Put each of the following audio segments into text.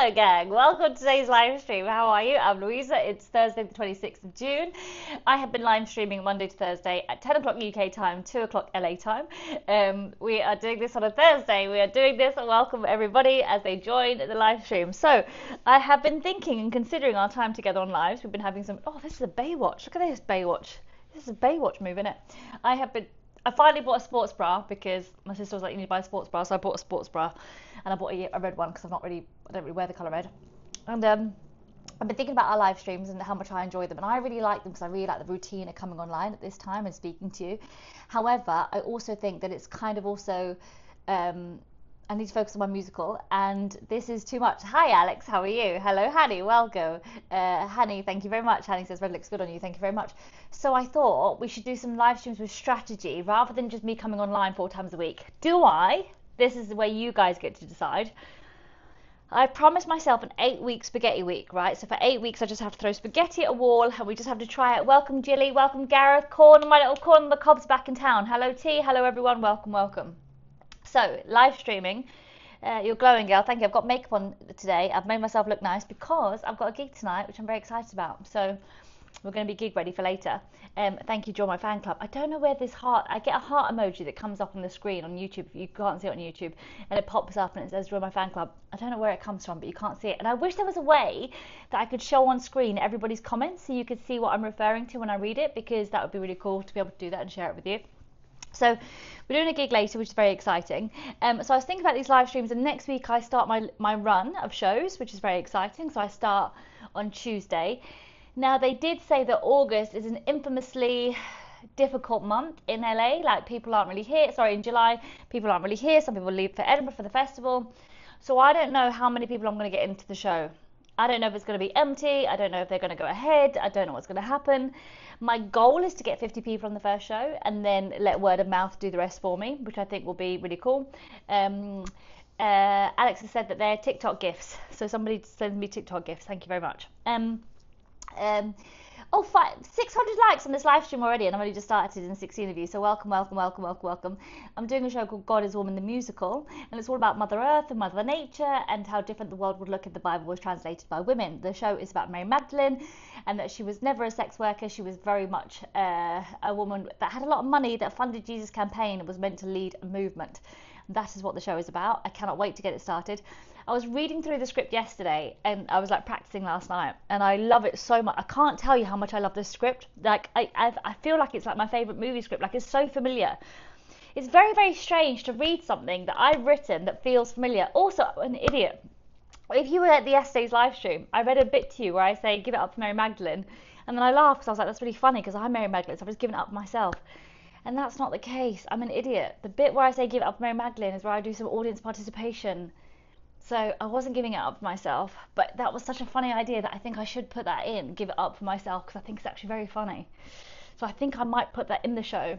Hello gang, welcome to today's live stream. How are you? I'm Louisa. It's Thursday the 26th of June. I have been live streaming Monday to Thursday at 10 o'clock UK time, 2 o'clock LA time. We are doing this on a Thursday. We are doing this and welcome everybody as they join the live stream. So I have been thinking and considering our time together on lives. We've been having some, oh, this is a Baywatch. Look at this Baywatch. This is a Baywatch move, isn't it? I finally bought a sports bra because my sister was like, you need to buy a sports bra, so I bought a sports bra, and I bought a red one because I don't really wear the colour red. And I've been thinking about our live streams and how much I enjoy them, and I really like them because I really like the routine of coming online at this time and speaking to you. However, I also think that it's kind of also I need to focus on my musical, and this is too much. Hi Alex, how are you? Hello Hanny, welcome. Hanny, thank you very much. Hanny says red looks good on you, thank you very much. So I thought we should do some live streams with strategy rather than just me coming online 4 times a week. Do I? This is the way you guys get to decide. I promised myself an 8-week spaghetti week, right? So for 8 weeks I just have to throw spaghetti at a wall and we just have to try it. Welcome Jilly, welcome Gareth, Corn, my little Corn the Cob's back in town. Hello T, hello everyone, welcome. So, live streaming, you're glowing girl, thank you. I've got makeup on today. I've made myself look nice because I've got a gig tonight, which I'm very excited about. So, we're going to be gig ready for later. Thank you, join my fan club. I don't know where this heart, I get a heart emoji that comes up on the screen on YouTube. You can't see it on YouTube. And it pops up and it says join my fan club. I don't know where it comes from, but you can't see it. And I wish there was a way that I could show on screen everybody's comments so you could see what I'm referring to when I read it, because that would be really cool to be able to do that and share it with you. So we're doing a gig later, which is very exciting. So I was thinking about these live streams, and next week I start my run of shows, which is very exciting. So I start on Tuesday. Now they did say that August is an infamously difficult month in LA. Like people aren't really here. Sorry, in July people aren't really here. Some people leave for Edinburgh for the festival. So I don't know how many people I'm going to get into the show. I don't know if it's going to be empty. I don't know if they're going to go ahead. I don't know what's going to happen. My goal is to get 50 people on the first show and then let word of mouth do the rest for me, which I think will be really cool. Alex has said that they're TikTok gifts. So somebody sends me TikTok gifts. Thank you very much. 600 likes on this live stream already, and I've only just started in 16 of you, so welcome. I'm doing a show called God is Woman the Musical, and it's all about Mother Earth and Mother Nature and how different the world would look if the Bible was translated by women. The show is about Mary Magdalene, and that she was never a sex worker. She was very much a woman that had a lot of money, that funded Jesus' campaign and was meant to lead a movement. That is what the show is about. I cannot wait to get it started. I was reading through the script yesterday and I was like practicing last night, and I love it so much. I can't tell you how much I love this script. Like I feel like it's like my favorite movie script. Like it's so familiar. It's very, very strange to read something that I've written that feels familiar. Also, an idiot. If you were at the yesterday's live stream, I read a bit to you where I say give it up for Mary Magdalene, and then I laughed because I was like, that's really funny because I'm Mary Magdalene, so I've just given it up for myself. And that's not the case. I'm an idiot. The bit where I say give it up for Mary Magdalene is where I do some audience participation. So I wasn't giving it up for myself, but that was such a funny idea that I think I should put that in, give it up for myself, because I think it's actually very funny. So I think I might put that in the show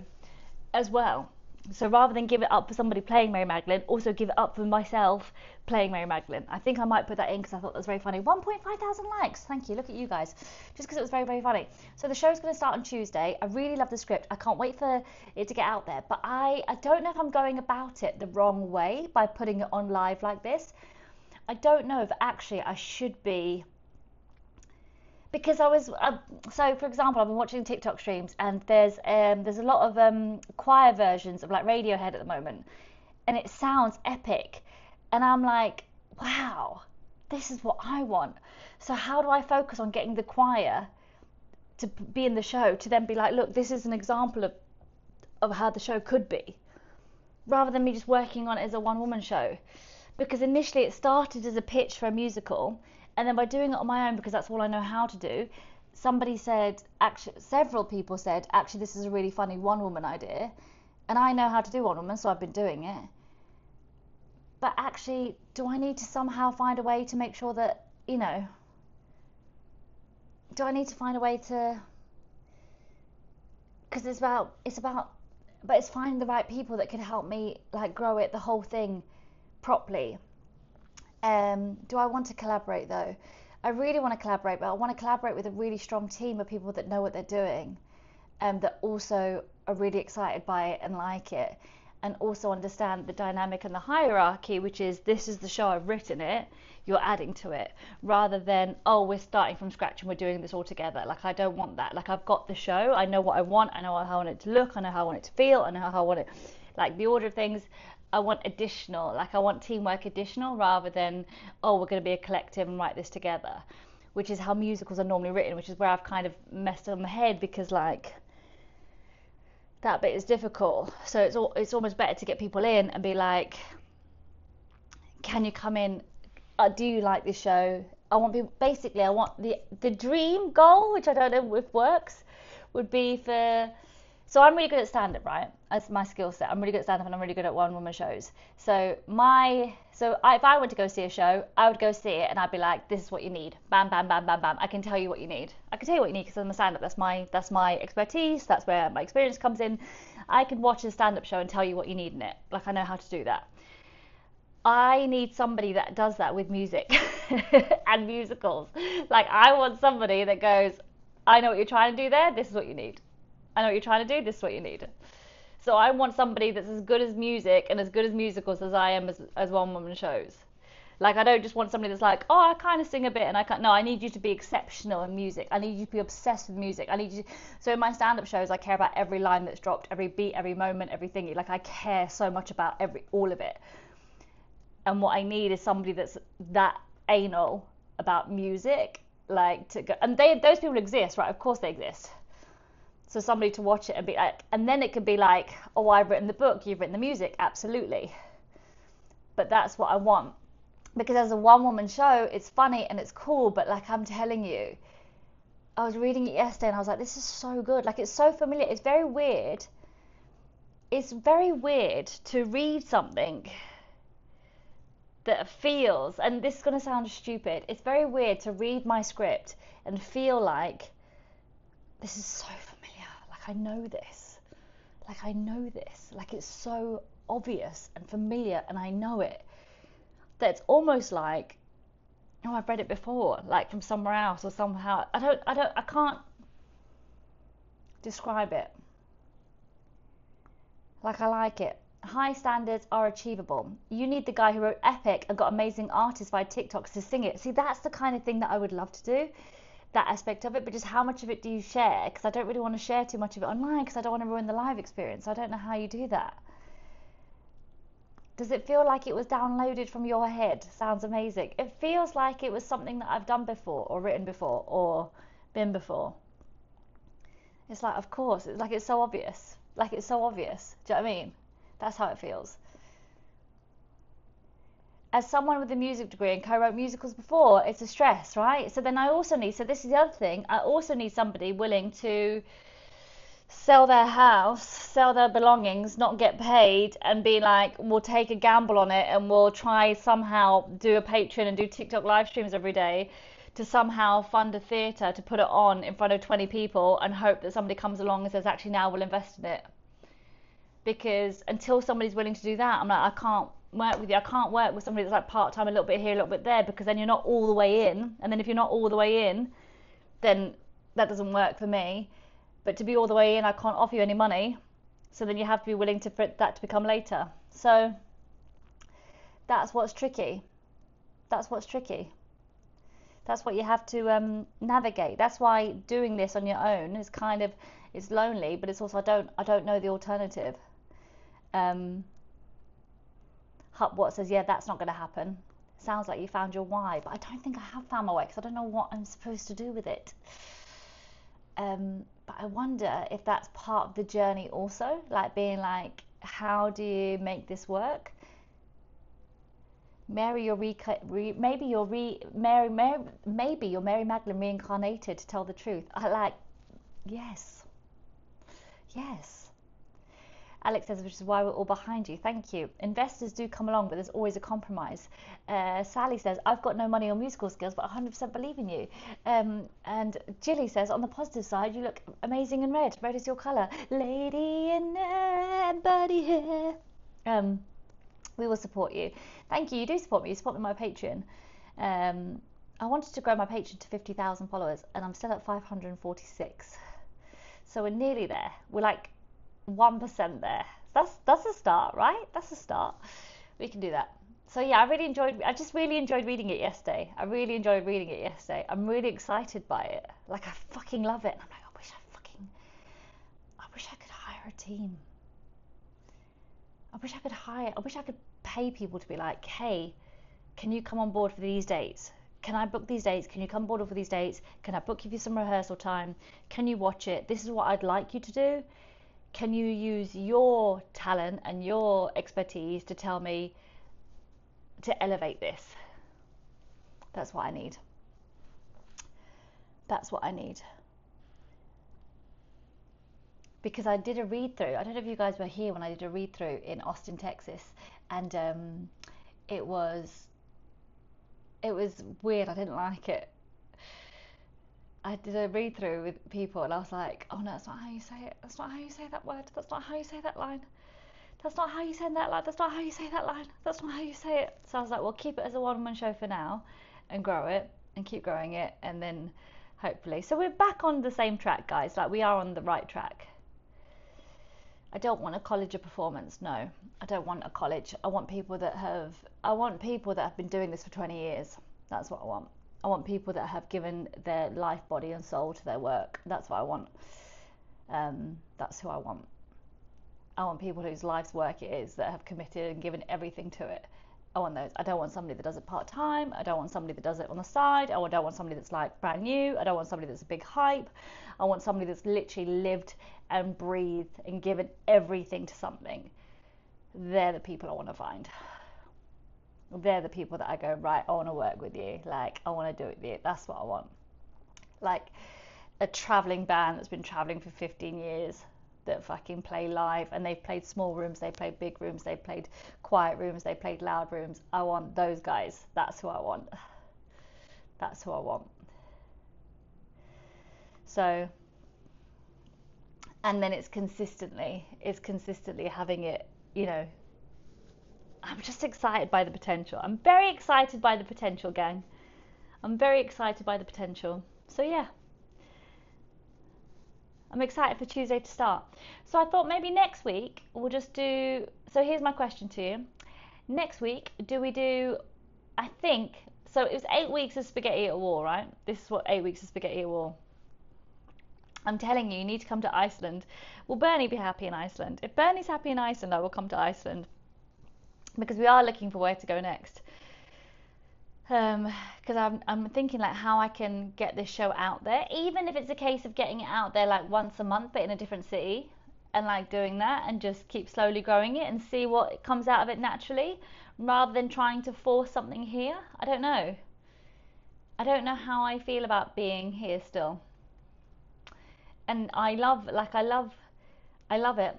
as well. So rather than give it up for somebody playing Mary Magdalene, also give it up for myself playing Mary Magdalene. I think I might put that in because I thought that was very funny. 1.5 thousand likes. Thank you. Look at you guys. Just because it was very, very funny. So the show's going to start on Tuesday. I really love the script. I can't wait for it to get out there. But I don't know if I'm going about it the wrong way by putting it on live like this. I don't know if actually I should be, because I was so for example I've been watching TikTok streams, and there's a lot of choir versions of like Radiohead at the moment, and it sounds epic, and I'm like, wow, this is what I want. So how do I focus on getting the choir to be in the show, to then be like, look, this is an example of how the show could be, rather than me just working on it as a one-woman show? Because initially it started as a pitch for a musical, and then by doing it on my own, because that's all I know how to do, somebody said, actually, several people said, actually, this is a really funny one-woman idea, and I know how to do one-woman, so I've been doing it. But actually, do I need to somehow find a way to make sure that, you know, do I need to find a way to, because it's finding the right people that can help me like grow it, the whole thing, properly. Do I want to collaborate though? I really want to collaborate, but I want to collaborate with a really strong team of people that know what they're doing, that also are really excited by it and like it. and also understand the dynamic and the hierarchy, which is, this is the show, I've written it, you're adding to it, rather than, oh, we're starting from scratch and we're doing this all together. Like, I don't want that. Like, I've got the show, I know what I want, I know how I want it to look, I know how I want it to feel, I know how I want it, like the order of things. I want additional, like I want teamwork additional, rather than, oh, we're going to be a collective and write this together, which is how musicals are normally written, which is where I've kind of messed up my head, because like that bit is difficult. So it's almost better to get people in and be like, can you come in? Do you like this show? I want people, basically, I want the dream goal, which I don't know if works, would be for, so I'm really good at stand-up, right? That's my skill set. I'm really good at stand-up and I'm really good at one-woman shows. So if I went to go see a show, I would go see it and I'd be like, this is what you need. Bam, bam, bam, bam, bam. I can tell you what you need. I can tell you what you need because I'm a stand-up. That's my expertise. That's where my experience comes in. I could watch a stand-up show and tell you what you need in it. Like, I know how to do that. I need somebody that does that with music and musicals. Like, I want somebody that goes, I know what you're trying to do there. This is what you need. I know what you're trying to do, this is what you need. So I want somebody that's as good as music and as good as musicals as I am as one-woman shows. Like, I don't just want somebody that's like, oh, I kind of sing a bit and I can't. No, I need you to be exceptional in music. I need you to be obsessed with music. I need you. So in my stand-up shows, I care about every line that's dropped, every beat, every moment, everything. Like, I care so much about all of it. And what I need is somebody that's that anal about music, like, to go. And those people exist, right? Of course they exist. So somebody to watch it and be like, and then it could be like, oh, I've written the book, you've written the music, absolutely. But that's what I want. Because as a one-woman show, it's funny and it's cool, but like, I'm telling you, I was reading it yesterday and I was like, this is so good. Like, it's so familiar. It's very weird. It's very weird to read something that feels, and this is going to sound stupid, it's very weird to read my script and feel like, this is so familiar. I know this, like it's so obvious and familiar and I know it, that it's almost like, oh, I've read it before, like from somewhere else or somehow. I can't describe it. Like, I like it. High standards are achievable. You need the guy who wrote Epic and got amazing artists via TikToks to sing it. See, that's the kind of thing that I would love to do. That aspect of it, but just how much of it do you share? Because I don't really want to share too much of it online because I don't want to ruin the live experience. I don't know how you do that. Does it feel like it was downloaded from your head? Sounds amazing. It feels like it was something that I've done before or written before or been before. It's like, of course, it's like, it's so obvious. Like, it's so obvious. Do you know what I mean? That's how it feels. As someone with a music degree and co-wrote musicals before, it's a stress, right? So then I also need, so this is the other thing, I also need somebody willing to sell their house, sell their belongings, not get paid, and be like, we'll take a gamble on it and we'll try somehow do a Patreon and do TikTok live streams every day to somehow fund a theatre to put it on in front of 20 people and hope that somebody comes along and says, actually, now we'll invest in it. Because until somebody's willing to do that, I'm like, I can't work with you. I can't work with somebody that's like part-time, a little bit here, a little bit there, because then you're not all the way in. And then if you're not all the way in, then that doesn't work for me. But to be all the way in, I can't offer you any money. So then you have to be willing for that to become later. So that's what's tricky. That's what's tricky. That's what you have to navigate. That's why doing this on your own is kind of, it's lonely, but it's also, I don't know the alternative. What says, yeah, that's not going to happen. Sounds like you found your why, but I don't think I have found my way because I don't know what I'm supposed to do with it. But I wonder if that's part of the journey also, like being like, how do you make this work? Maybe you're Mary Magdalene reincarnated to tell the truth. I like, yes. Alex says, which is why we're all behind you. Thank you. Investors do come along, but there's always a compromise. Sally says, I've got no money or musical skills, but 100% believe in you. And Jilly says, on the positive side, you look amazing in red. Red is your colour. Lady in red, body hair. We will support you. Thank you. You do support me. You support me on my Patreon. I wanted to grow my Patreon to 50,000 followers, and I'm still at 546. So we're nearly there. We're like 1% there. That's a start, right? That's a start. We can do that. So yeah, I just really enjoyed reading it yesterday. I really enjoyed reading it yesterday. I'm really excited by it. Like, I fucking love it. And I'm like, I wish I could hire a team. I wish I could pay people to be like, hey, can you come on board for these dates? Can I book these dates? Can you come on board for these dates? Can I book you for some rehearsal time? Can you watch it? This is what I'd like you to do. Can you use your talent and your expertise to tell me to elevate this? That's what I need. That's what I need. Because I did a read through. I don't know if you guys were here when I did a read through in Austin, Texas, and it was weird. I didn't like it. I did a read through with people, and I was like, oh no, that's not how you say it. That's not how you say that word. That's not how you say that line. That's not how you say that line. That's not how you say that line. That's not how you say it. So I was like, well, keep it as a one-woman show for now, and grow it, and keep growing it, and then hopefully. So we're back on the same track, guys. Like, we are on the right track. I don't want a college of performance. No, I don't want a college. I want people that have been doing this for 20 years. That's what I want. I want people that have given their life, body and soul to their work. That's what I want. That's who I want. I want people whose life's work it is, that have committed and given everything to it. I want those. I don't want somebody that does it part-time. I don't want somebody that does it on the side. I don't want somebody that's like brand new. I don't want somebody that's a big hype. I want somebody that's literally lived and breathed and given everything to something. They're the people I want to find. They're the people that I go, right, I want to work with you. Like, I want to do it with you. That's what I want. Like a traveling band that's been traveling for 15 years. That fucking play live, and they've played small rooms, they've played big rooms, they've played quiet rooms, they've played loud rooms. I want those guys. That's who I want. That's who I want. So, and then it's consistently having it, you know. I'm just excited by the potential. I'm very excited by the potential, gang. I'm very excited by the potential. So yeah. I'm excited for Tuesday to start. So I thought maybe next week we'll just do, so here's my question to you. Next week, do we do, I think, so it was 8 weeks of Spaghetti at War, right? This is what 8 weeks of Spaghetti at War. I'm telling you, you need to come to Iceland. Will Bernie be happy in Iceland? If Bernie's happy in Iceland, I will come to Iceland. Because we are looking for where to go next. Because I'm thinking like how I can get this show out there, even if it's a case of getting it out there like once a month but in a different city, and like doing that and just keep slowly growing it and see what comes out of it naturally, rather than trying to force something here. I don't know how I feel about being here still, and I love it.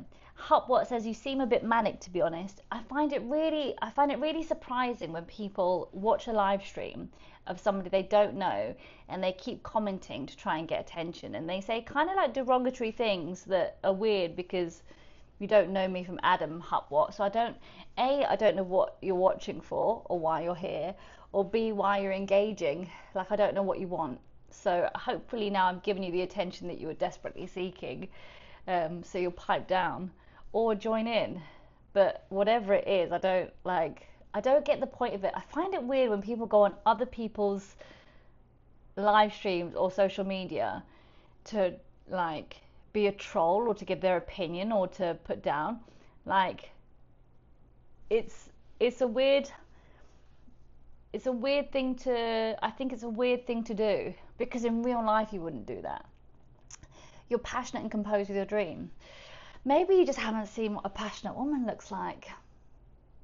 What says you seem a bit manic, to be honest. I find it really surprising when people watch a live stream of somebody they don't know and they keep commenting to try and get attention, and they say kind of like derogatory things that are weird because you don't know me from Adam. What? So I don't know what you're watching for or why you're here, or B, why you're engaging. Like, I don't know what you want. So hopefully now I'm giving you the attention that you were desperately seeking. So you'll pipe down or join in, but whatever it is, I don't get the point of it. I find it weird when people go on other people's live streams or social media to like be a troll or to give their opinion or to put down. Like, it's a weird thing to, I think it's a weird thing to do, because in real life you wouldn't do that. You're passionate and composed with your dream. Maybe you just haven't seen what a passionate woman looks like.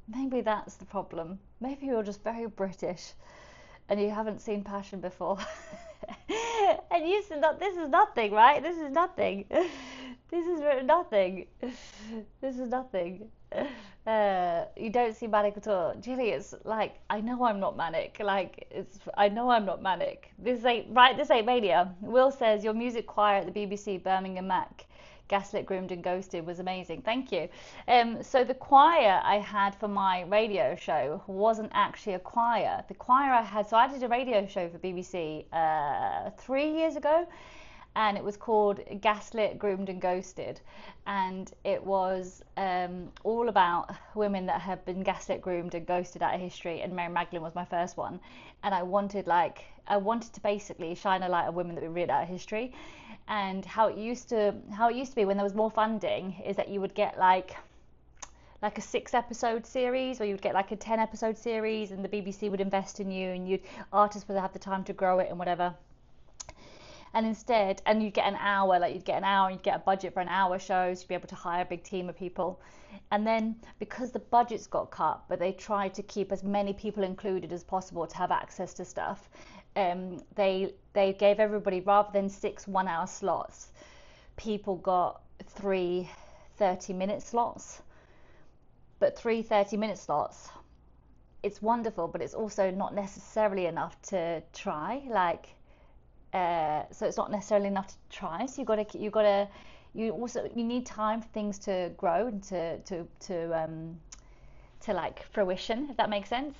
Maybe that's the problem. Maybe you're just very British and you haven't seen passion before. And you said that this is nothing, right? This is nothing. This is nothing. This is nothing. You don't see manic at all. Jilly, it's like, I know I'm not manic. I know I'm not manic. This ain't mania. Will says, your music choir at the BBC Birmingham Mac, Gaslit, Groomed and Ghosted was amazing. Thank you. So the choir I had for my radio show wasn't actually a choir. The choir I had, so I did a radio show for BBC 3 years ago, and it was called Gaslit, Groomed and Ghosted, and it was all about women that have been gaslit, groomed and ghosted out of history, and Mary Magdalene was my first one, and I wanted to basically shine a light on women that we read out of history. And how it used to be when there was more funding is that you would get like a 6-episode series, or you would get like a 10-episode series, and the BBC would invest in you, and artists would have the time to grow it and whatever. And instead, and you'd get an hour, and you'd get a budget for an hour show, so you'd be able to hire a big team of people. And then because the budgets got cut, but they tried to keep as many people included as possible to have access to stuff, they gave everybody, rather than 6 1-hour slots, people got 3 30-minute slots. But 3 30-minute slots, it's wonderful, but it's also not necessarily enough to try. So it's not necessarily enough to try. So you need time for things to grow and to like fruition, if that makes sense.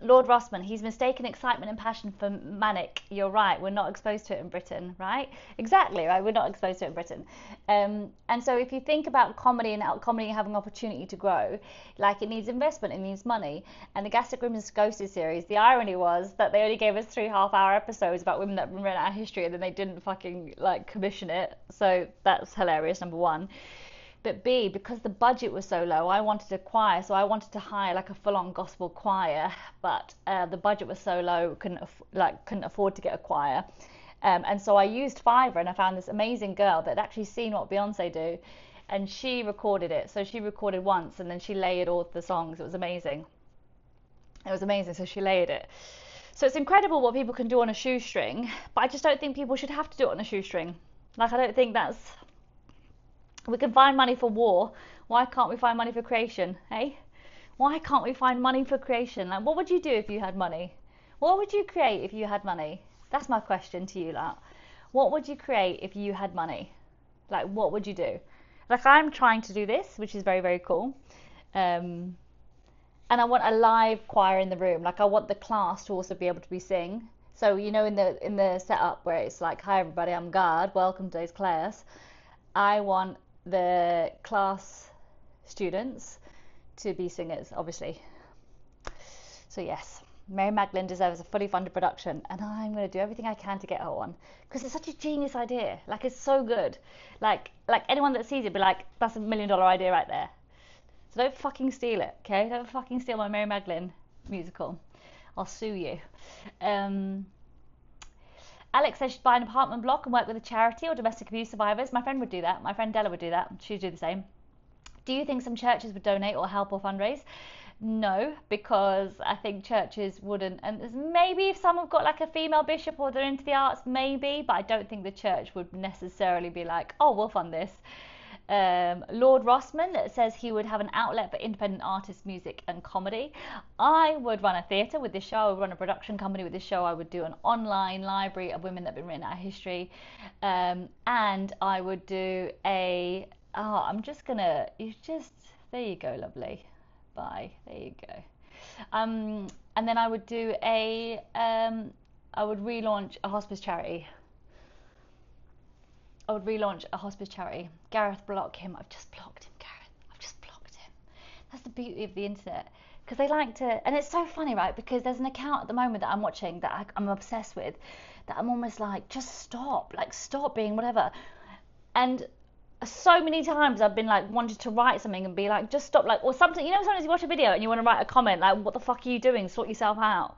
Lord Rossman, he's mistaken excitement and passion for manic. You're right, we're not exposed to it in Britain, right? Exactly, right, we're not exposed to it in Britain. And so if you think about comedy and comedy having opportunity to grow, like, it needs investment, it needs money. And the Gaslit, Groomed and Ghosted series, the irony was that they only gave us 3 half-hour episodes about women that have been written out of history, and then they didn't fucking like commission it. So that's hilarious, number one. But B, because the budget was so low, I wanted a choir, so I wanted to hire like a full-on gospel choir, but the budget was so low, couldn't afford to get a choir. And so I used Fiverr, and I found this amazing girl that had actually seen what Beyonce do, and she recorded it. So she recorded once, and then she layered all the songs. It was amazing. So she layered it. So it's incredible what people can do on a shoestring, but I just don't think people should have to do it on a shoestring. Like, I don't think that's... We can find money for war. Why can't we find money for creation, eh? Why can't we find money for creation? Like, what would you do if you had money? What would you create if you had money? That's my question to you, lot. What would you create if you had money? Like, what would you do? Like, I'm trying to do this, which is very, very cool. And I want a live choir in the room. Like, I want the class to also be able to be sing. So, you know, in the setup where it's like, hi everybody, I'm God, welcome to today's class. I want the class students to be singers, obviously. So yes, Mary Magdalene deserves a fully funded production, and I'm going to do everything I can to get her one, because it's such a genius idea. Like, it's so good. Like anyone that sees it be like, that's $1 million idea right there. So don't fucking steal it, okay? Don't fucking steal my Mary Magdalene musical. I'll sue you. Alex says she'd buy an apartment block and work with a charity or domestic abuse survivors. My friend would do that. My friend Della would do that. She'd do the same. Do you think some churches would donate or help or fundraise? No, because I think churches wouldn't. And maybe if some have got like a female bishop or they're into the arts, maybe. But I don't think the church would necessarily be like, oh, we'll fund this. Lord Rossman says he would have an outlet for independent artists, music and comedy. I would run a theatre with this show. I would run a production company with this show. I would do an online library of women that have been written out of history. And I would do a... there you go, lovely. Bye. There you go. And then I would do I would relaunch a hospice charity. Gareth, block him. I've just blocked him, Gareth. I've just blocked him. That's the beauty of the internet. Because they like to... And it's so funny, right? Because there's an account at the moment that I'm watching that I'm obsessed with, that I'm almost like, just stop. Like, stop being whatever. And so many times I've been like, wanted to write something and be like, just stop. Like, or something. You know, sometimes you watch a video and you want to write a comment like, what the fuck are you doing? Sort yourself out.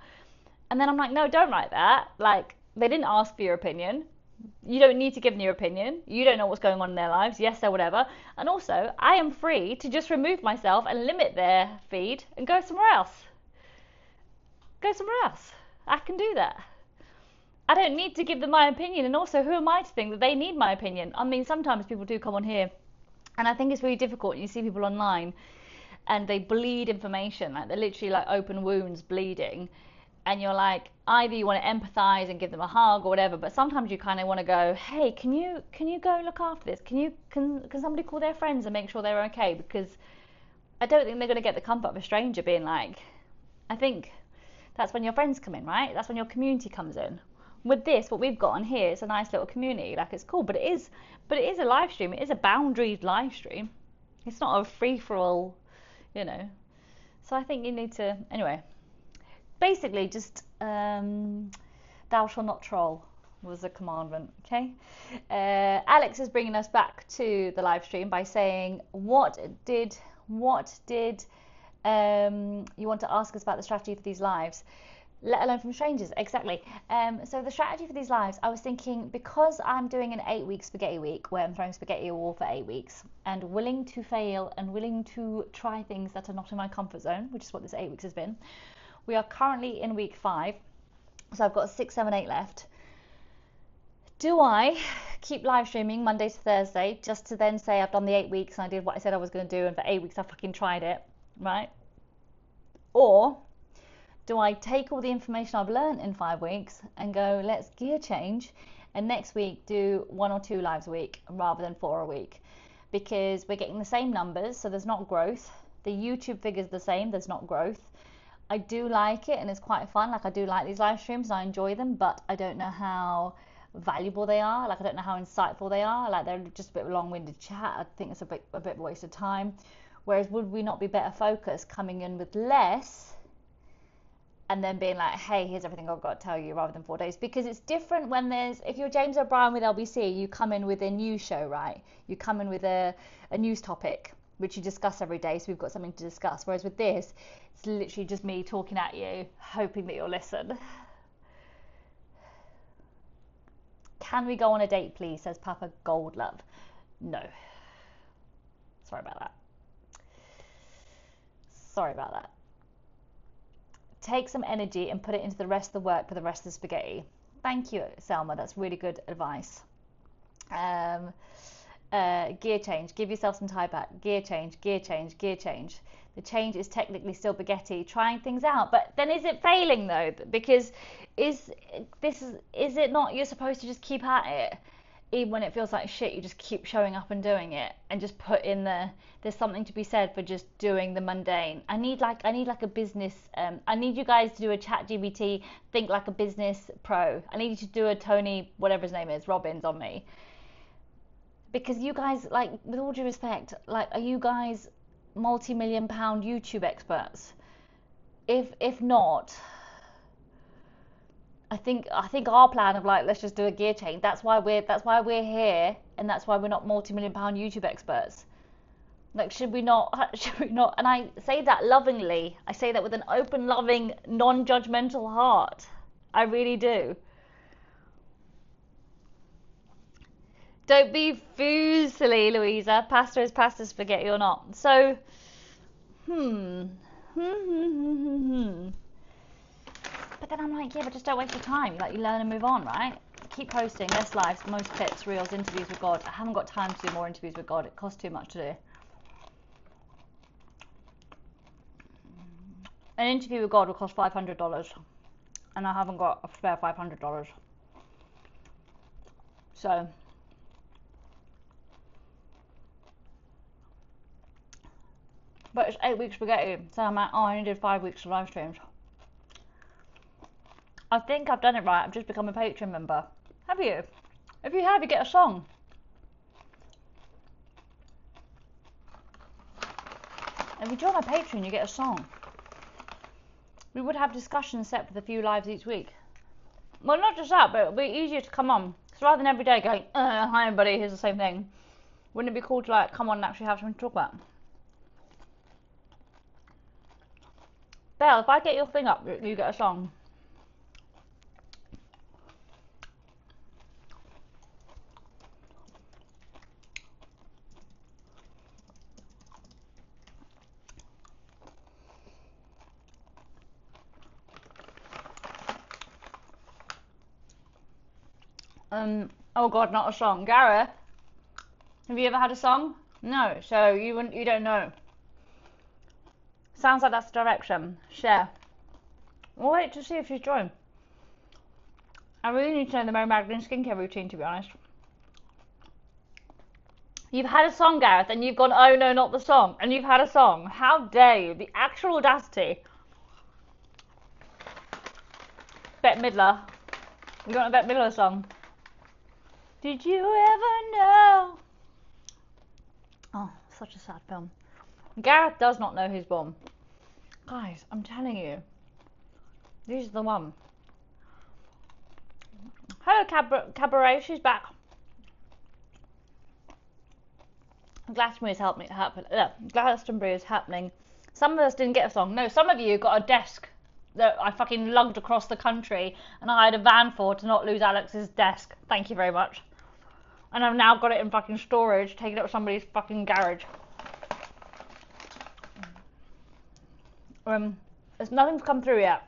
And then I'm like, no, don't write that. Like, they didn't ask for your opinion. You don't need to give them your opinion. You don't know what's going on in their lives. Yes, or whatever. And also, I am free to just remove myself and limit their feed and go somewhere else. I can do that. I don't need to give them my opinion. And also, who am I to think that they need my opinion? I mean, sometimes people do come on here, and I think it's really difficult. You see people online, and they bleed information. Like, they're literally like open wounds bleeding. And you're like, either you want to empathize and give them a hug or whatever, but sometimes you kind of want to go, hey, can you go and look after this? Can somebody call their friends and make sure they're okay? Because I don't think they're going to get the comfort of a stranger being like, I think That's when your friends come in, right? That's when your community comes in. With this, what we've got on here is a nice little community. Like, it's cool, but it is a live stream. It is a boundaried live stream. It's not a free-for-all, you know. So I think you need to, anyway, basically just thou shalt not troll was a commandment, okay? Alex is bringing us back to the live stream by saying, what did you want to ask us about the strategy for these lives? Let alone from strangers, exactly. So the strategy for these lives, I was thinking, because I'm doing an 8-week spaghetti week where I'm throwing spaghetti at a wall for 8 weeks and willing to fail and willing to try things that are not in my comfort zone, which is what this 8 weeks has been. We are currently in week 5, so I've got 6, 7, 8 left. Do I keep live streaming Monday to Thursday just to then say I've done the 8 weeks and I did what I said I was going to do, and for 8 weeks I fucking tried it, right? Or do I take all the information I've learned in 5 weeks and go, let's gear change, and next week do 1 or 2 lives a week rather than 4 a week? Because we're getting the same numbers, so there's not growth. The YouTube figure's the same, there's not growth. I do like it and it's quite fun. Like, I do like these live streams and I enjoy them, but I don't know how valuable they are. Like, I don't know how insightful they are. Like, they're just a bit of a long-winded chat. I think it's a bit of a waste of time. Whereas, would we not be better focused coming in with less and then being like, hey, here's everything I've got to tell you, rather than 4 days? Because it's different when if you're James O'Brien with LBC, you come in with a news show, right? You come in with a news topic, which you discuss every day, so we've got something to discuss. Whereas with this, it's literally just me talking at you, hoping that you'll listen. Can we go on a date, please, says Papa Goldlove. No. Sorry about that. Sorry about that. Take some energy and put it into the rest of the work for the rest of the spaghetti. Thank you, Selma. That's really good advice. Gear change. Give yourself some time back. Gear change, gear change, gear change. The change is technically still spaghetti, trying things out. But then is it failing, though? Because is it not you're supposed to just keep at it? Even when it feels like shit, you just keep showing up and doing it, and just put in there's something to be said for just doing the mundane. I need like a business, I need you guys to do a ChatGPT, think like a business pro. I need you to do a Tony, whatever his name is, Robbins on me. Because you guys, like, with all due respect, like, are you guys multi-million-pound YouTube experts? If not, I think our plan of, like, let's just do a gear change. That's why we're here, and that's why we're not multi-million-pound YouTube experts. Like, should we not? And I say that lovingly. I say that with an open, loving, non-judgmental heart. I really do. Don't be foozily, Louisa. Pasta is pasta, spaghetti or not. So, But then I'm like, yeah, but just don't waste your time. Like, you learn and move on, right? Keep posting, less lives, most clips, reels, interviews with God. I haven't got time to do more interviews with God. It costs too much to do. An interview with God will cost $500, and I haven't got a spare $500. So, but it's 8 weeks spaghetti, so I'm like, oh, I only did 5 weeks of live streams. I think I've done it right. I've just become a Patreon member. Have you? If you have, you get a song. If you join my Patreon, you get a song. We would have discussions set with a few lives each week. Well, not just that, but it'll be easier to come on. So rather than every day going, hi everybody, here's the same thing. Wouldn't it be cool to, like, come on and actually have something to talk about? Belle, if I get your thing up, you get a song. Oh God, not a song. Gareth, have you ever had a song? No, so you don't know. Sounds like that's the direction. Share. We'll wait to see if she's joined. I really need to know the Mary Magdalene skincare routine, to be honest. You've had a song, Gareth, and you've gone, oh no, not the song. And you've had a song. How dare you? The actual audacity. Bette Midler. You want a Bette Midler song? Did you ever know? Oh, such a sad film. Gareth does not know his bomb. Guys, I'm telling you. This is the one. Hello, Cabaret. She's back. Glastonbury is happening. Some of us didn't get a song. No, some of you got a desk that I fucking lugged across the country and I had a van for to not lose Alex's desk. Thank you very much. And I've now got it in fucking storage, taking it up somebody's fucking garage. There's nothing's come through yet.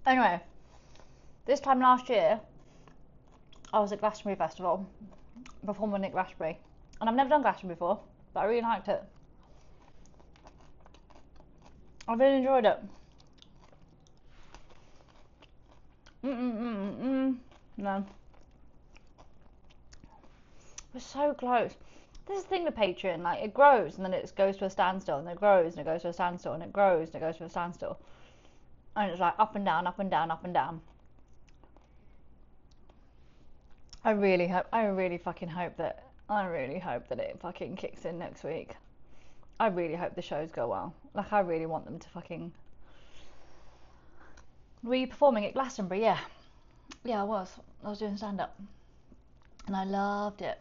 Anyway, this time last year, I was at Glastonbury Festival, performing at Glastonbury. And I've never done Glastonbury before, but I really liked it. I really enjoyed it. No. We're so close. This is the thing with Patreon, like it grows and then it goes to a standstill, and it grows and it goes to a standstill, and it grows and it goes to a standstill. And it's like up and down, up and down, up and down. I really fucking hope that it fucking kicks in next week. I really hope the shows go well. Like, I really want them to fucking... Were you performing at Glastonbury? Yeah. Yeah, I was. I was doing stand-up. And I loved it.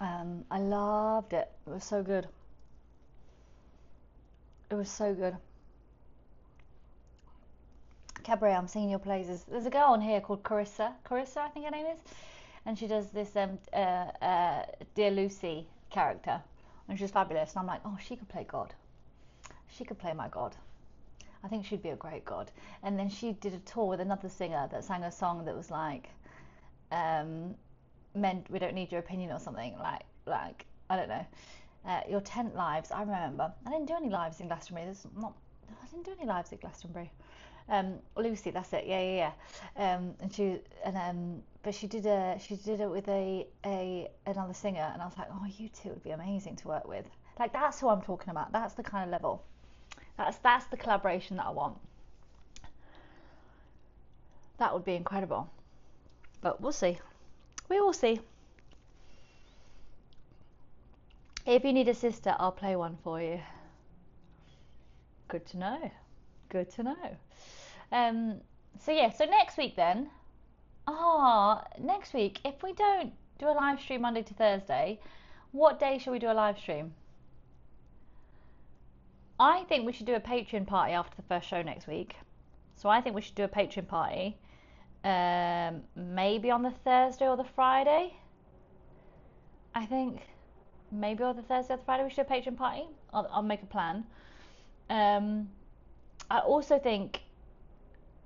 I loved it. It was so good. It was so good. Cabaret, I'm seeing your plays. There's a girl on here called Carissa. Carissa, I think her name is. And she does this Dear Lucy character. And she's fabulous. And I'm like, oh, she could play God. She could play my God. I think she'd be a great God. And then she did a tour with another singer that sang a song that was like, Men, we don't need your opinion or something. Like I don't know. Your tent lives, I remember. I didn't do any lives in Glastonbury. I didn't do any lives at Glastonbury. Lucy, that's it. Yeah. But she did it with another singer, and I was like, oh, you two would be amazing to work with. Like, that's who I'm talking about. That's the kind of level. That's the collaboration that I want. That would be incredible. But we'll see. We will see. If you need a sister, I'll play one for you. Good to know. Good to know. So next week then. Next week, if we don't do a live stream Monday to Thursday, what day shall we do a live stream? I think we should do a Patreon party after the first show next week. So I think we should do a Patreon party. Maybe on the Thursday or the Friday. I think maybe on the Thursday or the Friday we should do a Patreon party. I'll make a plan. I also think,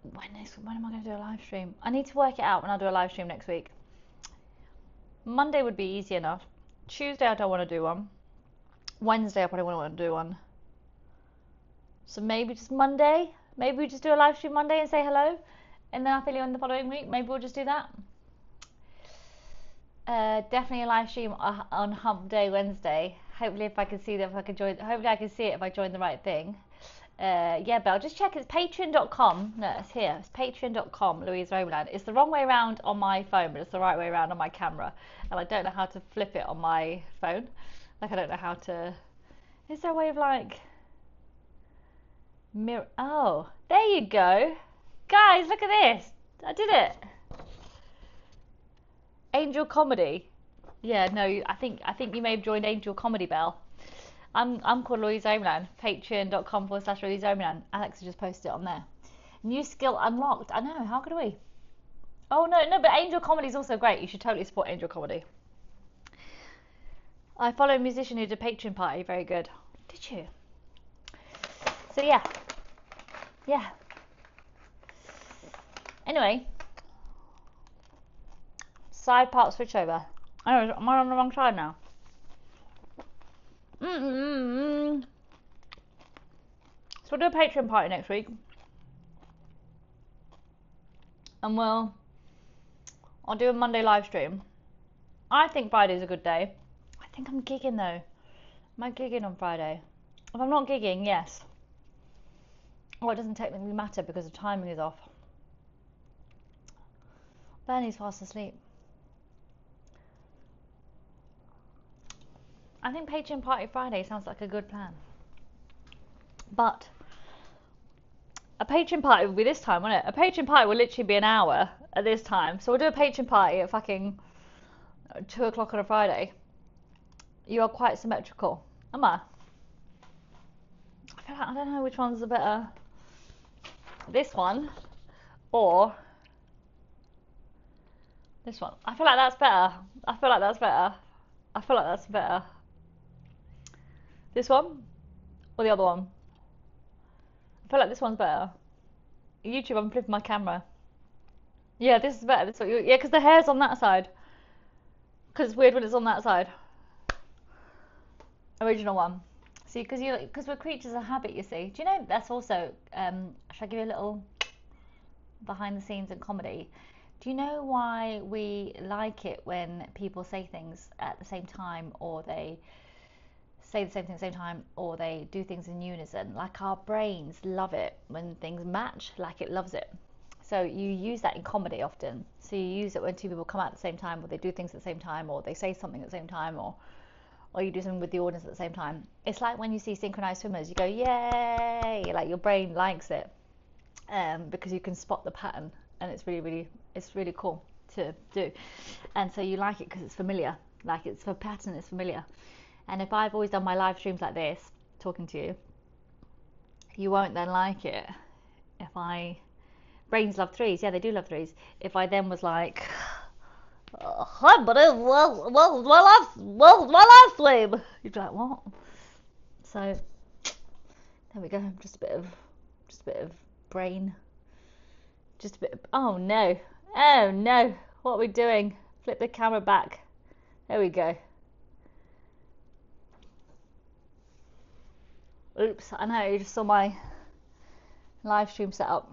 when am I going to do a live stream? I need to work it out when I'll do a live stream next week. Monday would be easy enough. Tuesday I don't want to do one. Wednesday I probably won't want to do one. So maybe just Monday. Maybe we just do a live stream Monday and say hello. And then I'll fill you in the following week. Maybe we'll just do that. Definitely a live stream on Hump Day Wednesday. Hopefully if I can see that, if I can join. Hopefully I can see it if I join the right thing. Yeah, Belle, just check. It's patreon.com. No, it's here. It's patreon.com, Louise Romeland. It's the wrong way around on my phone, but it's the right way around on my camera. And I don't know how to flip it on my phone. Like, I don't know how to... Is there a way of, like... Mirror... Oh, there you go. Guys, look at this. I did it. Angel Comedy. Yeah, no, I think you may have joined Angel Comedy, Belle. I'm called Louise Omeland. Patreon.com/Louise Omeland. Alex has just posted it on there. New skill unlocked. I know. How could we? Oh no, but Angel Comedy is also great. You should totally support Angel Comedy. I follow a musician who did a Patreon party. Very good. Did you? So yeah. Anyway, side part switch over. Oh, am I on the wrong side now? So we'll do a Patreon party next week. And I'll do a Monday live stream. I think Friday's a good day. I think I'm gigging though. Am I gigging on Friday? If I'm not gigging, yes. Oh, it doesn't technically matter because the timing is off. Bernie's fast asleep. I think Patreon Party Friday sounds like a good plan. But a Patreon party will be this time, won't it? A Patreon party will literally be an hour at this time. So we'll do a Patreon party at fucking 2 o'clock on a Friday. You are quite symmetrical. Am I? I don't know which one's the better. This one or this one. I feel like that's better. I feel like that's better. I feel like that's better. This one or the other one? I feel like this one's better. YouTube, I'm flipping my camera. Yeah, this is better. This one. Yeah, because the hair's on that side. Because it's weird when it's on that side. Original one. See, because we're creatures of habit, you see. Do you know that's also? Should I give you a little behind the scenes in comedy? Do you know why we like it when people say things at the same time, or they say the same thing at the same time, or they do things in unison? Like our brains love it when things match. Like it loves it. So you use that in comedy often. So you use it when two people come out at the same time, or they do things at the same time, or they say something at the same time, or you do something with the audience at the same time. It's like when you see synchronized swimmers, you go, yay! Like your brain likes it because you can spot the pattern, and it's really cool to do. And so you like it because it's familiar. Like it's a pattern, it's familiar. And if I've always done my live streams like this, talking to you, you won't then like it. If brains love threes, yeah, they do love threes. If I then was like, hi buddy, well, my live stream. You'd be like, what? So there we go. Just a bit of brain. Just a bit of, oh no, what are we doing? Flip the camera back. There we go. Oops, I know, you just saw my live stream setup.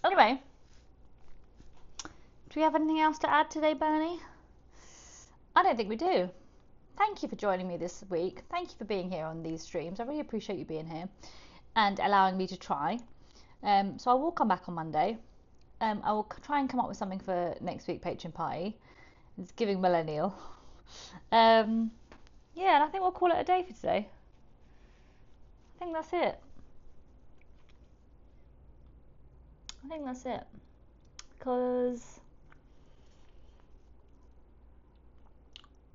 Anyway, do we have anything else to add today, Bernie? I don't think we do. Thank you for joining me this week. Thank you for being here on these streams. I really appreciate you being here and allowing me to try. So I will come back on Monday. I will try and come up with something for next week Patreon party. It's giving millennial. Yeah, and I think we'll call it a day for today. I think that's it. Because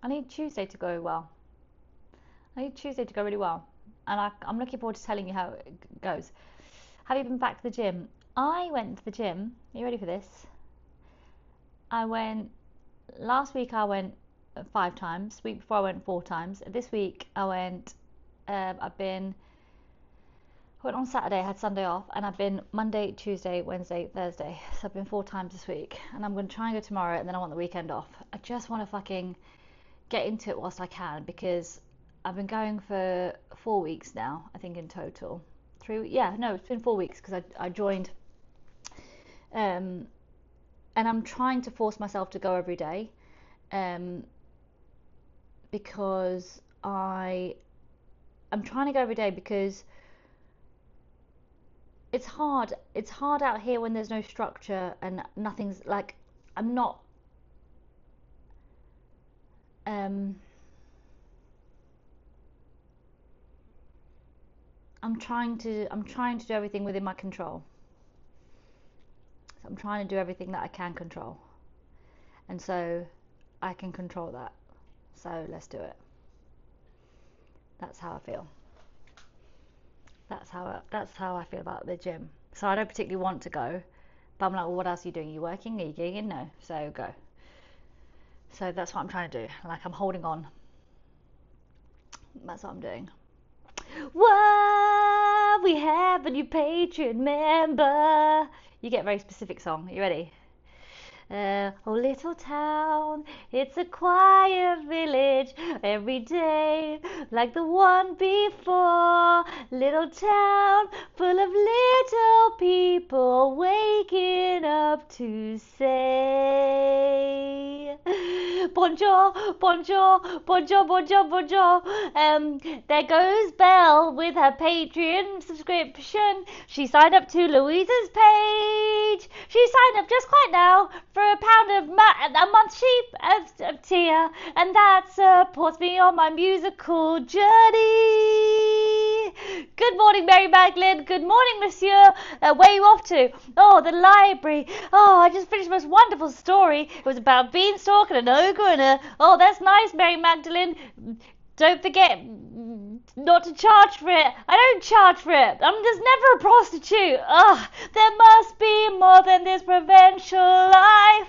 I need Tuesday to go well. I need Tuesday to go really well. And I'm looking forward to telling you how it goes. Have you been back to the gym? I went to the gym. Are you ready for this? Last week I went 5 times. Week before I went 4 times. This week I went, I went on Saturday, I had Sunday off, and I've been Monday, Tuesday, Wednesday, Thursday. So I've been 4 times this week. And I'm going to try and go tomorrow, and then I want the weekend off. I just want to fucking get into it whilst I can, because I've been going for 4 weeks now, I think in total. 3 weeks? Yeah, no, it's been 4 weeks because I joined. And I'm trying to force myself to go every day, because I'm trying to go every day because it's hard out here when there's no structure and nothing's like, I'm trying to do everything within my control. So I'm trying to do everything that I can control, and so I can control that. So let's do it. That's how I feel. That's how I feel about the gym. So I don't particularly want to go, but I'm like, well, what else are you doing? Are you working? Are you gigging? No. So go. So that's what I'm trying to do. Like, I'm holding on. That's what I'm doing. What? We have a new Patreon member. You get a very specific song. Are you ready? Oh, little town, it's a quiet village every day, like the one before. little town full of little people waking up to say bonjour, bonjour, bonjour, bonjour, bonjour. There goes Belle with her Patreon subscription. She signed up to Louisa's page. She signed up just quite now for £1 a month cheap of tier, and that supports me on my musical journey. Good morning, Mary Magdalene. Good morning, Monsieur. Where are you off to? Oh, the library. Oh, I just finished the most wonderful story. It was about Beanstalk and an ogre and a... Oh, that's nice, Mary Magdalene. Don't forget not to charge for it. I don't charge for it. I'm just never a prostitute. Ugh, there must be more than this provincial life.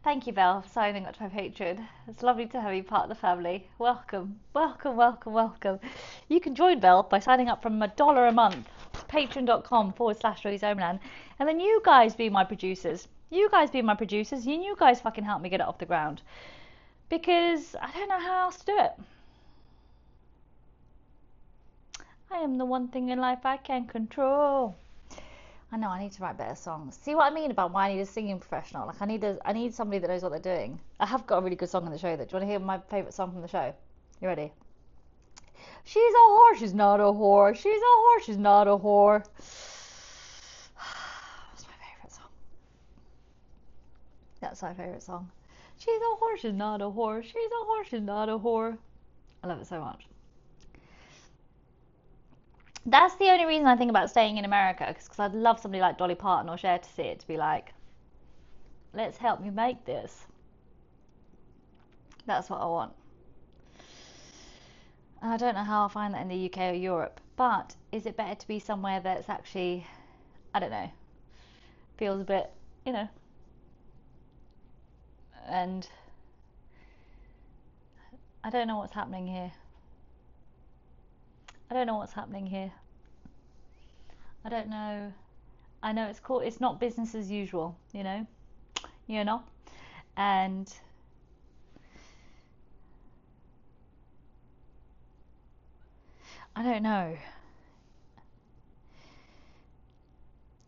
Thank you, Belle, for signing up to my Patreon. It's lovely to have you part of the family. Welcome, welcome, welcome, welcome. You can join Belle by signing up from $1 a month, patreon.com/RoseOmlan, and then you guys be my producers. You guys be my producers. You guys fucking help me get it off the ground. Because I don't know how else to do it. I am the one thing in life I can control. I know, I need to write better songs. See what I mean about why I need a singing professional? Like I need somebody that knows what they're doing. I have got a really good song in the show though. Do you want to hear my favourite song from the show? You ready? She's a whore, she's not a whore. She's a whore, she's not a whore. That's my favourite song. That's my favourite song. She's a whore, she's not a whore. She's a whore, she's not a whore. I love it so much. That's the only reason I think about staying in America, because I'd love somebody like Dolly Parton or Cher to see it, to be like, let's help you make this. That's what I want. And I don't know how I'll find that in the UK or Europe, but is it better to be somewhere that's actually, I don't know, feels a bit, you know, and I don't know what's happening here. I don't know what's happening here. I don't know. I know it's not business as usual, you know, and I don't know.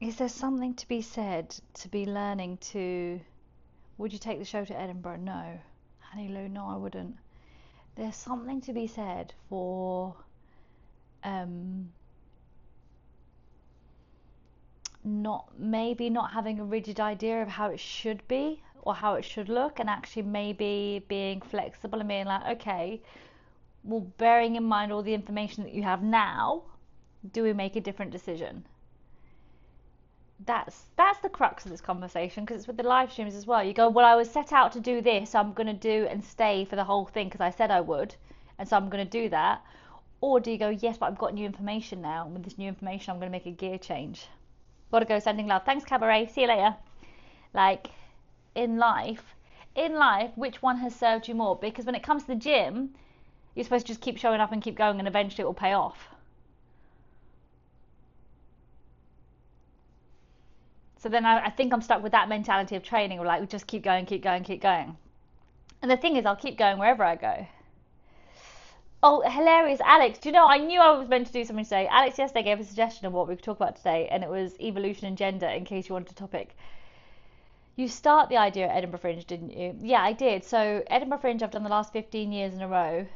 Is there something to be said to be learning to, would you take the show to Edinburgh? No. Honey Lou, no, I wouldn't. There's something to be said for not having a rigid idea of how it should be or how it should look, and actually maybe being flexible and being like, okay, well, bearing in mind all the information that you have now, do we make a different decision? That's the crux of this conversation, because it's with the live streams as well. You go, well, I was set out to do this, so I'm going to do and stay for the whole thing because I said I would, and so I'm going to do that. Or do you go, yes, but I've got new information now, and with this new information I'm going to make a gear change. Gotta go, sending love. Thanks, Cabaret, see you later. Like, in life, which one has served you more? Because when it comes to the gym, you're supposed to just keep showing up and keep going, and eventually it will pay off. So then I think I'm stuck with that mentality of training, or like, we just keep going, keep going, keep going. And the thing is, I'll keep going wherever I go. Oh, hilarious, Alex. Do you know, I knew I was meant to do something today. Alex yesterday gave a suggestion of what we could talk about today, and it was evolution and gender, in case you wanted a topic. You start the idea at Edinburgh Fringe, didn't you? Yeah, I did. So Edinburgh Fringe I've done the last 15 years in a row,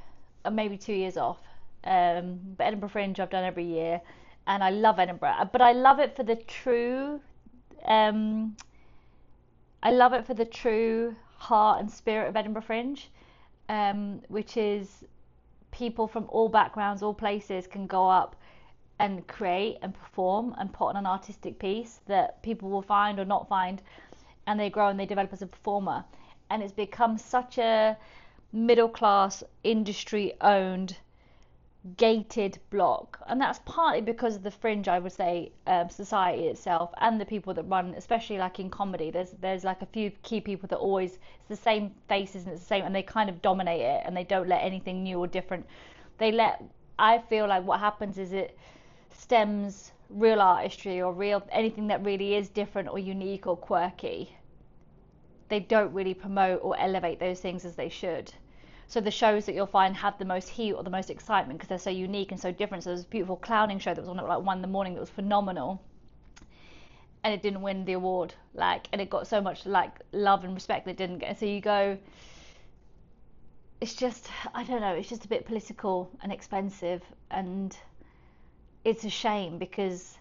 maybe 2 years off. But Edinburgh Fringe I've done every year, and I love Edinburgh. But I love it for the true... I love it for the true heart and spirit of Edinburgh Fringe, which is people from all backgrounds, all places can go up and create and perform and put on an artistic piece that people will find or not find, and they grow and they develop as a performer. And it's become such a middle class, industry owned, gated block, and that's partly because of the Fringe, I would say, society itself, and the people that run, especially like in comedy, there's like a few key people that always, it's the same faces and it's the same, and they kind of dominate it, and they don't let anything new or different. I feel like what happens is it stems real artistry or real anything that really is different or unique or quirky. They don't really promote or elevate those things as they should. So the shows that you'll find have the most heat or the most excitement because they're so unique and so different. So there's a beautiful clowning show that was on at like 1 in the morning that was phenomenal, and it didn't win the award, like, and it got so much like love and respect that it didn't get. So you go, it's just, I don't know, it's just a bit political and expensive, and it's a shame because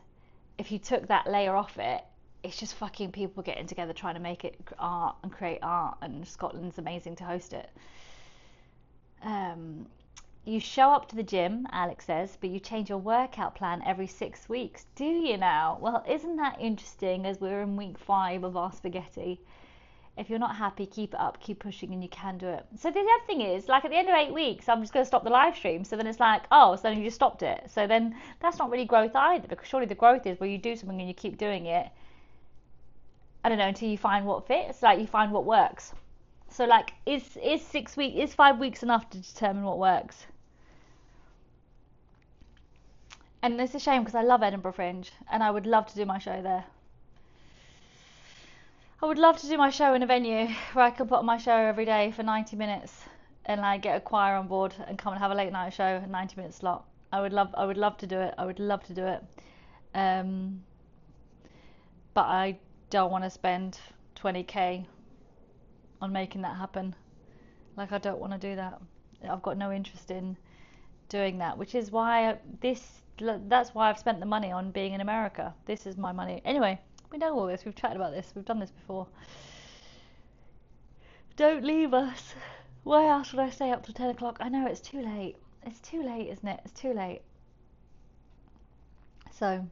if you took that layer off it, it's just fucking people getting together trying to make it art and create art, and Scotland's amazing to host it. You show up to the gym, Alex says, but you change your workout plan every 6 weeks. Do you now? Well, isn't that interesting as we're in week 5 of our spaghetti? If you're not happy, keep it up, keep pushing, and you can do it. So the other thing is, like at the end of 8 weeks, I'm just going to stop the live stream. So then it's like, oh, so then you just stopped it. So then that's not really growth either, because surely the growth is where you do something and you keep doing it, I don't know, until you find what fits, like you find what works. So like, is 5 weeks enough to determine what works? And it's a shame because I love Edinburgh Fringe and I would love to do my show there. I would love to do my show in a venue where I can put on my show every day for 90 minutes and like get a choir on board and come and have a late night show, a 90-minute slot. I would love to do it. I would love to do it. But I don't want to spend 20k on making that happen. Like, I don't want to do that. I've got no interest in doing that, which is why that's why I've spent the money on being in America. This is my money. Anyway, we know all this. We've chatted about this. We've done this before. Don't leave us. Why else would I stay up till 10 o'clock? I know, it's too late. It's too late, isn't it? It's too late. So,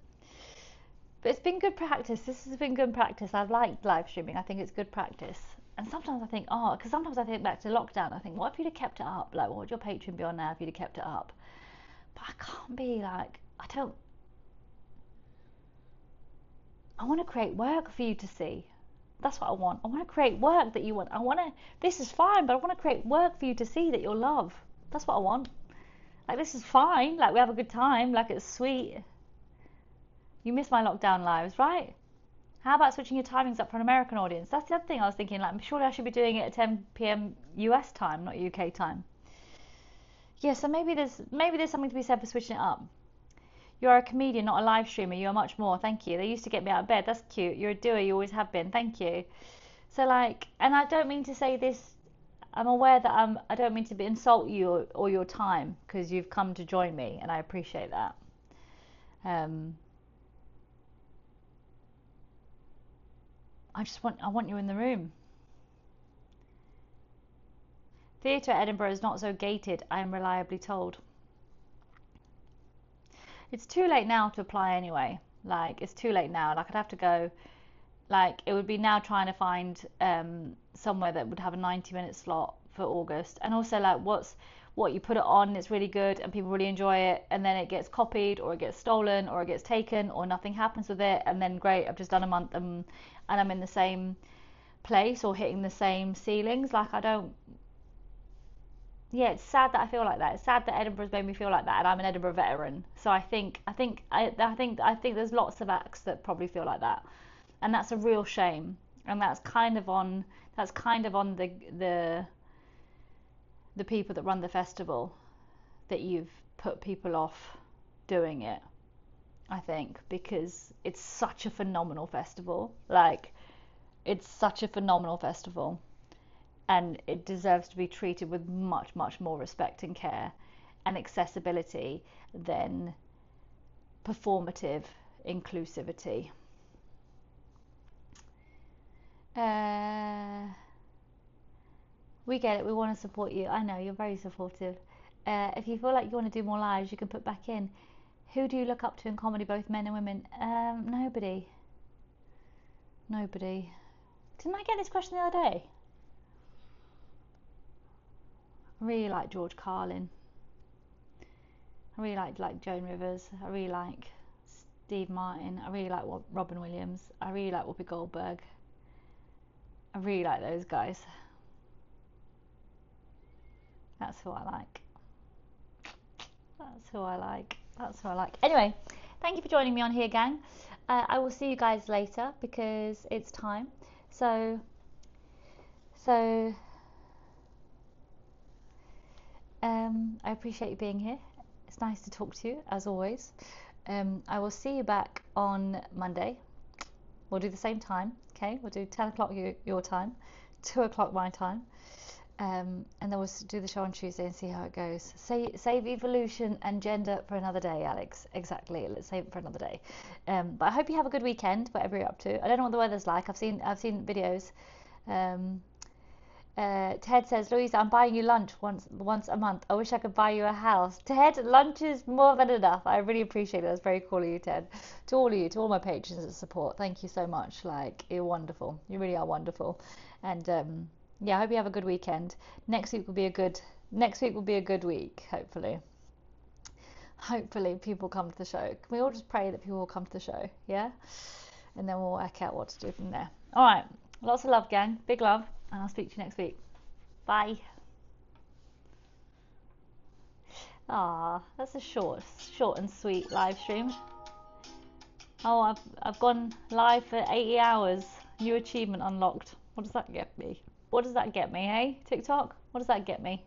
but it's been good practice. This has been good practice. I've liked live streaming. I think it's good practice. And sometimes I think, because sometimes I think back to lockdown. I think, what if you'd have kept it up? Like, what would your Patreon be on now if you'd have kept it up? But I can't be like, I want to create work for you to see. That's what I want. I want to create work that you want. This is fine, but I want to create work for you to see that you'll love. That's what I want. Like, this is fine. Like, we have a good time. Like, it's sweet. You miss my lockdown lives, right? How about switching your timings up for an American audience? That's the other thing I was thinking. Like, surely I should be doing it at 10 p.m. US time, not UK time. Yeah, so maybe there's something to be said for switching it up. You're a comedian, not a live streamer. You are much more. Thank you. They used to get me out of bed. That's cute. You're a doer. You always have been. Thank you. So like, and I don't mean to say this. I'm aware that I don't mean to insult you or your time because you've come to join me, and I appreciate that. I want you in the room. Theatre at Edinburgh is not so gated, I am reliably told. It's too late now to apply anyway. Like, it's too late now. Like, I'd have to go. Like, it would be now trying to find somewhere that would have a 90-minute slot for August. And also, like, what you put it on, it's really good and people really enjoy it, and then it gets copied or it gets stolen or it gets taken or nothing happens with it, and then great, I've just done a month and I'm in the same place or hitting the same ceilings. Like, it's sad that I feel like that. It's sad that Edinburgh's made me feel like that, and I'm an Edinburgh veteran. So I think there's lots of acts that probably feel like that, and that's a real shame. And that's kind of on the people that run the festival, that you've put people off doing it. I think because it's such a phenomenal festival. Like, it's such a phenomenal festival. And it deserves to be treated with much, much more respect and care and accessibility than performative inclusivity. We get it. We want to support you. I know, you're very supportive. If you feel like you want to do more lives, you can put back in. Who do you look up to in comedy, both men and women? Nobody. Didn't I get this question the other day? I really like George Carlin. I really like Joan Rivers. I really like Steve Martin. I really like Robin Williams. I really like Whoopi Goldberg. I really like those guys. That's who I like. Anyway, thank you for joining me on here, gang. I will see you guys later because it's time. So I appreciate you being here. It's nice to talk to you, as always. I will see you back on Monday. We'll do the same time, okay? We'll do 10 o'clock your time, 2 o'clock my time. And then we'll do the show on Tuesday and see how it goes. Save evolution and gender for another day, Alex. Exactly. Let's save it for another day. But I hope you have a good weekend, whatever you're up to. I don't know what the weather's like. I've seen videos. Ted says, Louisa, I'm buying you lunch once a month. I wish I could buy you a house. Ted, lunch is more than enough. I really appreciate it. That's very cool of you, Ted. To all of you, to all my patrons and support, thank you so much. Like, you're wonderful. You really are wonderful. And yeah, I hope you have a good weekend. Next week will be a good week, hopefully. Hopefully people come to the show. Can we all just pray that people will come to the show? Yeah? And then we'll work out what to do from there. All right. Lots of love, gang. Big love. And I'll speak to you next week. Bye. Ah, that's a short and sweet live stream. Oh, I've gone live for 80 hours. New achievement unlocked. What does that get me? What does that get me, hey? TikTok? What does that get me?